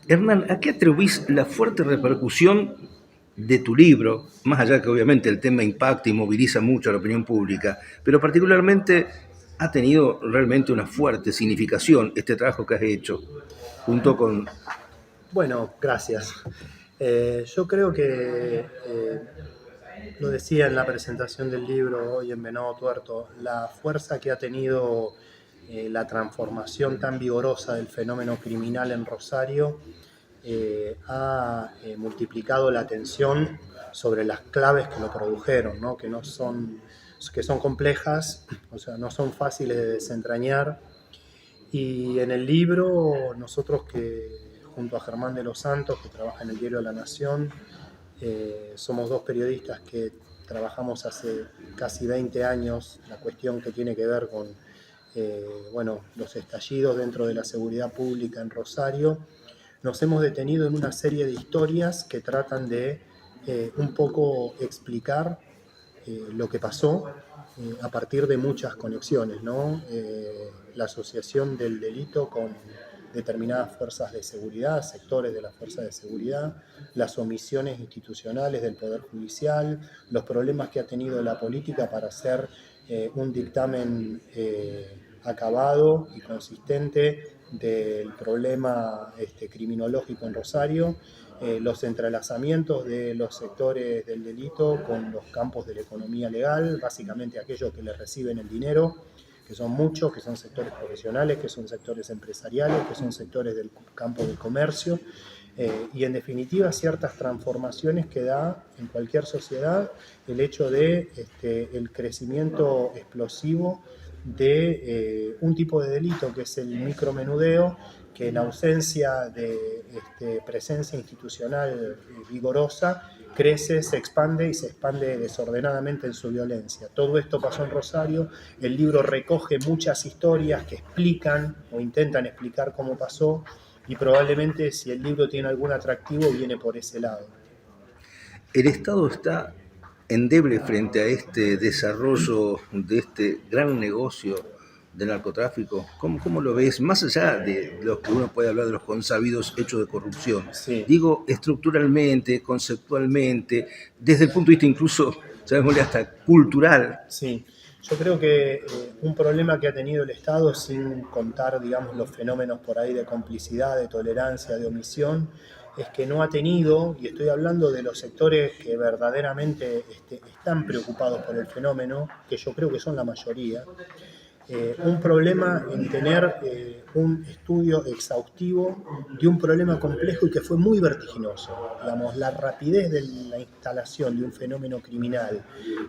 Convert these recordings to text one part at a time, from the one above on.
Hernán, ¿a qué atribuís la fuerte repercusión de tu libro, más allá que obviamente el tema impacta y moviliza mucho a la opinión pública, pero particularmente ha tenido realmente una fuerte significación este trabajo que has hecho, junto con... Bueno, gracias. Yo creo que lo decía en la presentación del libro hoy en Venado Tuerto, la fuerza que ha tenido la transformación tan vigorosa del fenómeno criminal en Rosario ha multiplicado la atención sobre las claves que lo produjeron, ¿no? Que son complejas, o sea, no son fáciles de desentrañar. Y en el libro, nosotros que junto a Germán de los Santos, que trabaja en el diario La Nación, somos dos periodistas que trabajamos hace casi 20 años la cuestión que tiene que ver con bueno, los estallidos dentro de la seguridad pública en Rosario. Nos hemos detenido en una serie de historias que tratan de un poco explicar lo que pasó a partir de muchas conexiones, ¿no? La asociación del delito con determinadas fuerzas de seguridad, sectores de las fuerzas de seguridad, las omisiones institucionales del Poder Judicial, los problemas que ha tenido la política para hacer un dictamen acabado y consistente del problema criminológico en Rosario, los entrelazamientos de los sectores del delito con los campos de la economía legal, básicamente aquellos que le reciben el dinero, que son muchos, que son sectores profesionales, que son sectores empresariales, que son sectores del campo del comercio, y en definitiva ciertas transformaciones que da en cualquier sociedad el hecho de el crecimiento explosivo de un tipo de delito que es el micromenudeo, que en ausencia de presencia institucional vigorosa crece, se expande y se expande desordenadamente en su violencia. Todo esto pasó en Rosario. El libro recoge muchas historias que explican o intentan explicar cómo pasó, y probablemente si el libro tiene algún atractivo viene por ese lado. El Estado está endeble frente a este desarrollo de este gran negocio del narcotráfico. ¿Cómo lo ves? Más allá de lo que uno puede hablar de los consabidos hechos de corrupción. Sí, Digo, estructuralmente, conceptualmente, desde el punto de vista incluso, sabemosle, hasta cultural. sí. Yo creo que un problema que ha tenido el Estado, sin contar, digamos, los fenómenos por ahí de complicidad, de tolerancia, de omisión, es que no ha tenido, y estoy hablando de los sectores que verdaderamente están preocupados por el fenómeno, que yo creo que son la mayoría, un problema en tener un estudio exhaustivo de un problema complejo y que fue muy vertiginoso. Digamos, la rapidez de la instalación de un fenómeno criminal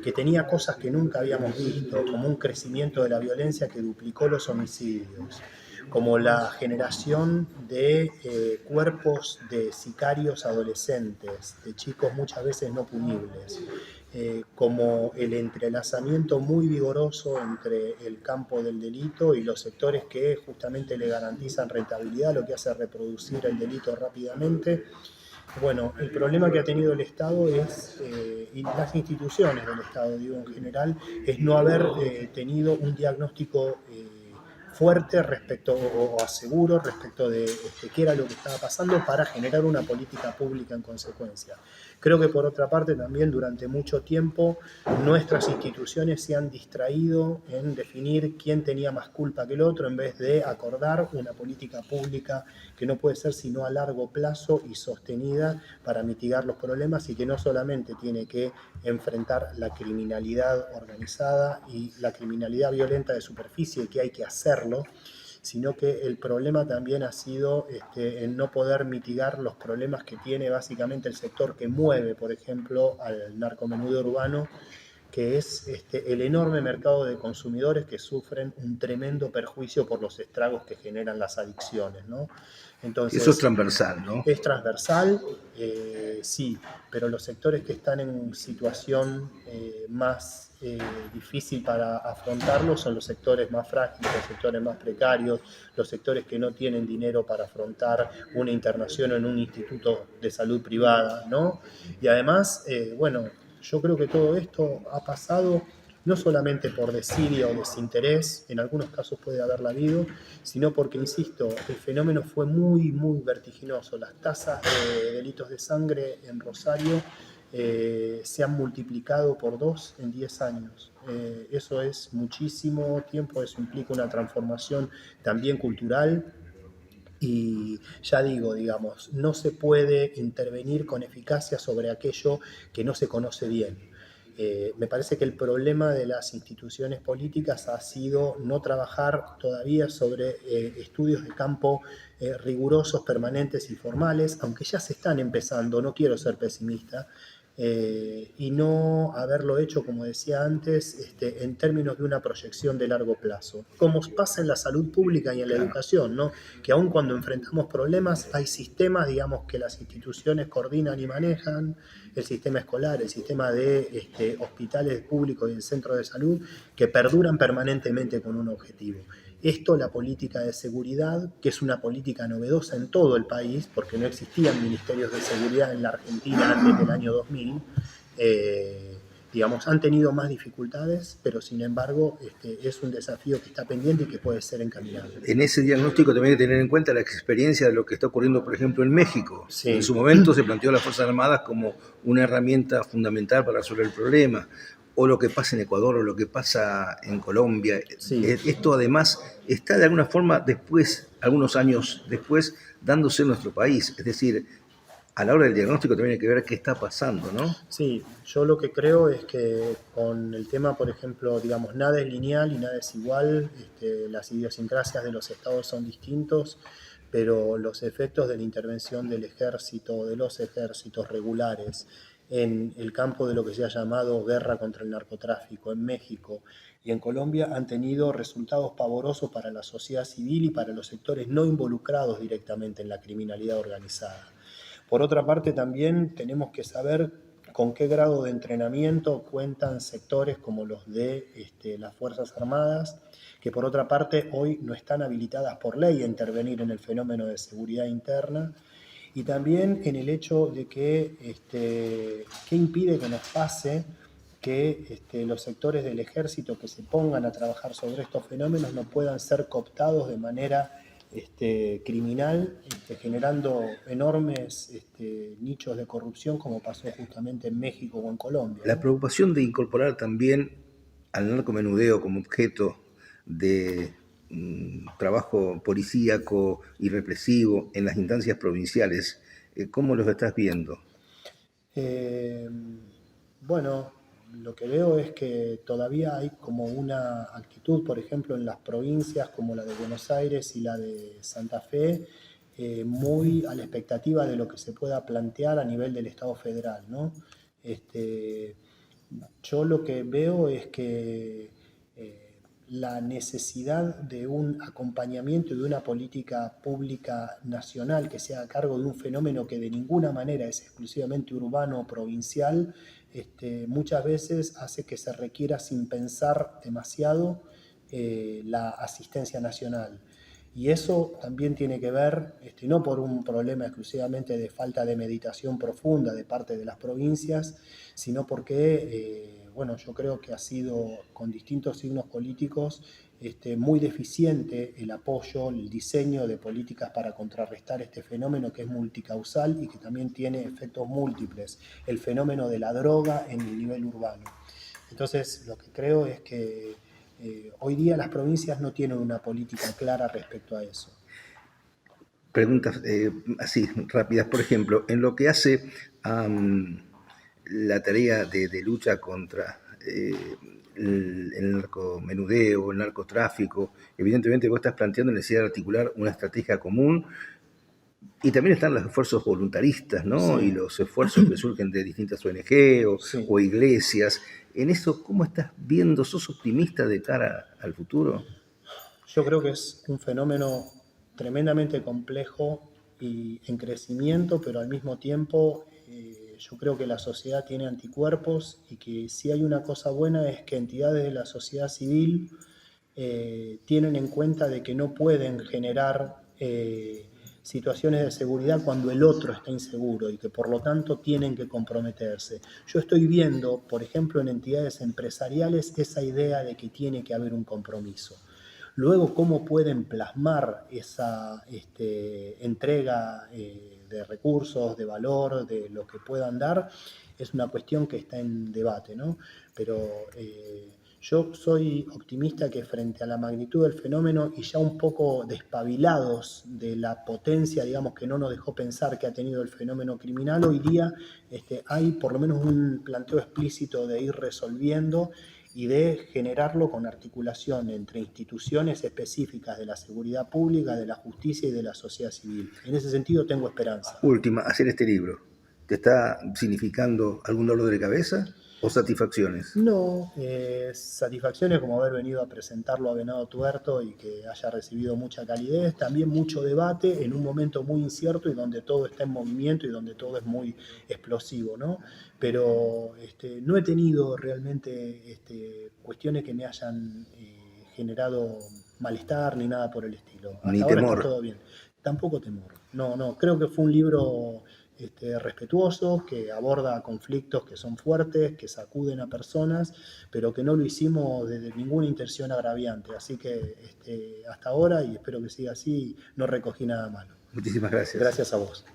que tenía cosas que nunca habíamos visto, como un crecimiento de la violencia que duplicó los homicidios, como la generación de cuerpos de sicarios adolescentes, de chicos muchas veces no punibles, como el entrelazamiento muy vigoroso entre el campo del delito y los sectores que justamente le garantizan rentabilidad, lo que hace reproducir el delito rápidamente. Bueno, el problema que ha tenido el Estado es, y las instituciones del Estado, digo en general, es no haber tenido un diagnóstico fuerte respecto o aseguro respecto de qué era lo que estaba pasando para generar una política pública en consecuencia. Creo que por otra parte también durante mucho tiempo nuestras instituciones se han distraído en definir quién tenía más culpa que el otro en vez de acordar una política pública que no puede ser sino a largo plazo y sostenida para mitigar los problemas, y que no solamente tiene que enfrentar la criminalidad organizada y la criminalidad violenta de superficie, que hay que hacerlo, sino que el problema también ha sido en no poder mitigar los problemas que tiene básicamente el sector que mueve, por ejemplo, al narcomenudeo urbano, que es el enorme mercado de consumidores que sufren un tremendo perjuicio por los estragos que generan las adicciones, ¿no? Eso es Entonces, transversal, ¿no? es transversal, sí, pero los sectores que están en situación más difícil para afrontarlo son los sectores más frágiles, los sectores más precarios, los sectores que no tienen dinero para afrontar una internación en un instituto de salud privada, ¿no? Y además, bueno, yo creo que todo esto ha pasado no solamente por desidia o desinterés, en algunos casos puede haberla habido, sino porque, insisto, el fenómeno fue muy, muy vertiginoso. Las tasas de delitos de sangre en Rosario se han multiplicado por 2 en 10 años. Eso es muchísimo tiempo, eso implica una transformación también cultural. Y ya digo, digamos, no se puede intervenir con eficacia sobre aquello que no se conoce bien. Me parece que el problema de las instituciones políticas ha sido no trabajar todavía sobre estudios de campo rigurosos, permanentes y formales, aunque ya se están empezando, no quiero ser pesimista, y no haberlo hecho, como decía antes, en términos de una proyección de largo plazo. Como pasa en la salud pública y en la educación, ¿no? Que aun cuando enfrentamos problemas, hay sistemas, digamos, que las instituciones coordinan y manejan, el sistema escolar, el sistema de hospitales públicos y el centro de salud, que perduran permanentemente con un objetivo. Esto, la política de seguridad, que es una política novedosa en todo el país, porque no existían ministerios de seguridad en la Argentina antes del año 2000, digamos, han tenido más dificultades, pero sin embargo es un desafío que está pendiente y que puede ser encaminado. En ese diagnóstico también hay que tener en cuenta la experiencia de lo que está ocurriendo, por ejemplo, en México. Sí. En su momento se planteó a las Fuerzas Armadas como una herramienta fundamental para resolver el problema, o lo que pasa en Ecuador, o lo que pasa en Colombia. Sí. Esto además está de alguna forma después, algunos años después, dándose en nuestro país. Es decir, a la hora del diagnóstico también hay que ver qué está pasando, ¿no? Sí, yo lo que creo es que con el tema, por ejemplo, digamos, nada es lineal y nada es igual, las idiosincrasias de los estados son distintos, pero los efectos de la intervención del ejército, de los ejércitos regulares, en el campo de lo que se ha llamado guerra contra el narcotráfico en México y en Colombia han tenido resultados pavorosos para la sociedad civil y para los sectores no involucrados directamente en la criminalidad organizada. Por otra parte, también tenemos que saber con qué grado de entrenamiento cuentan sectores como los de las Fuerzas Armadas, que por otra parte hoy no están habilitadas por ley a intervenir en el fenómeno de seguridad interna, y también en el hecho de que qué impide que nos pase que los sectores del ejército que se pongan a trabajar sobre estos fenómenos no puedan ser cooptados de manera criminal, generando enormes nichos de corrupción, como pasó justamente en México o en Colombia, ¿no? La preocupación de incorporar también al narcomenudeo como objeto de trabajo policíaco y represivo en las instancias provinciales, ¿cómo los estás viendo? Bueno, lo que veo es que todavía hay como una actitud, por ejemplo, en las provincias como la de Buenos Aires y la de Santa Fe, muy a la expectativa de lo que se pueda plantear a nivel del Estado federal, ¿no? Yo lo que veo es que la necesidad de un acompañamiento y de una política pública nacional que se haga cargo de un fenómeno que de ninguna manera es exclusivamente urbano o provincial, muchas veces hace que se requiera sin pensar demasiado la asistencia nacional. Y eso también tiene que ver, no por un problema exclusivamente de falta de meditación profunda de parte de las provincias, sino porque, bueno, yo creo que ha sido con distintos signos políticos muy deficiente el apoyo, el diseño de políticas para contrarrestar este fenómeno que es multicausal y que también tiene efectos múltiples, el fenómeno de la droga en el nivel urbano. Entonces, lo que creo es que hoy día las provincias no tienen una política clara respecto a eso. Preguntas así rápidas, por ejemplo, en lo que hace a la tarea de lucha contra el narcomenudeo, el narcotráfico, evidentemente vos estás planteando la necesidad de articular una estrategia común, y también están los esfuerzos voluntaristas, ¿no? Sí. Y los esfuerzos que surgen de distintas ONG Sí. o iglesias. En eso, ¿cómo estás viendo? ¿Sos optimista de cara al futuro? Yo creo que es un fenómeno tremendamente complejo y en crecimiento, pero al mismo tiempo yo creo que la sociedad tiene anticuerpos y que si hay una cosa buena es que entidades de la sociedad civil tienen en cuenta de que no pueden generar situaciones de seguridad cuando el otro está inseguro y que por lo tanto tienen que comprometerse. Yo estoy viendo, por ejemplo, en entidades empresariales esa idea de que tiene que haber un compromiso. Luego, cómo pueden plasmar esa entrega de recursos, de valor, de lo que puedan dar, es una cuestión que está en debate, ¿no? Pero yo soy optimista que frente a la magnitud del fenómeno y ya un poco despabilados de la potencia, digamos, que no nos dejó pensar que ha tenido el fenómeno criminal, hoy día hay por lo menos un planteo explícito de ir resolviendo y de generarlo con articulación entre instituciones específicas de la seguridad pública, de la justicia y de la sociedad civil. En ese sentido tengo esperanza. Última, hacer este libro, ¿te está significando algún dolor de cabeza o satisfacciones? No, satisfacciones como haber venido a presentarlo a Venado Tuerto y que haya recibido mucha calidez, también mucho debate en un momento muy incierto y donde todo está en movimiento y donde todo es muy explosivo, ¿no? Pero no he tenido realmente cuestiones que me hayan generado malestar ni nada por el estilo. Hasta Ni ahora temor. está todo bien. Tampoco temor. No, creo que fue un libro respetuoso, que aborda conflictos que son fuertes, que sacuden a personas, pero que no lo hicimos desde ninguna intención agraviante. Así que hasta ahora, y espero que siga así, no recogí nada malo. Muchísimas gracias. Gracias a vos.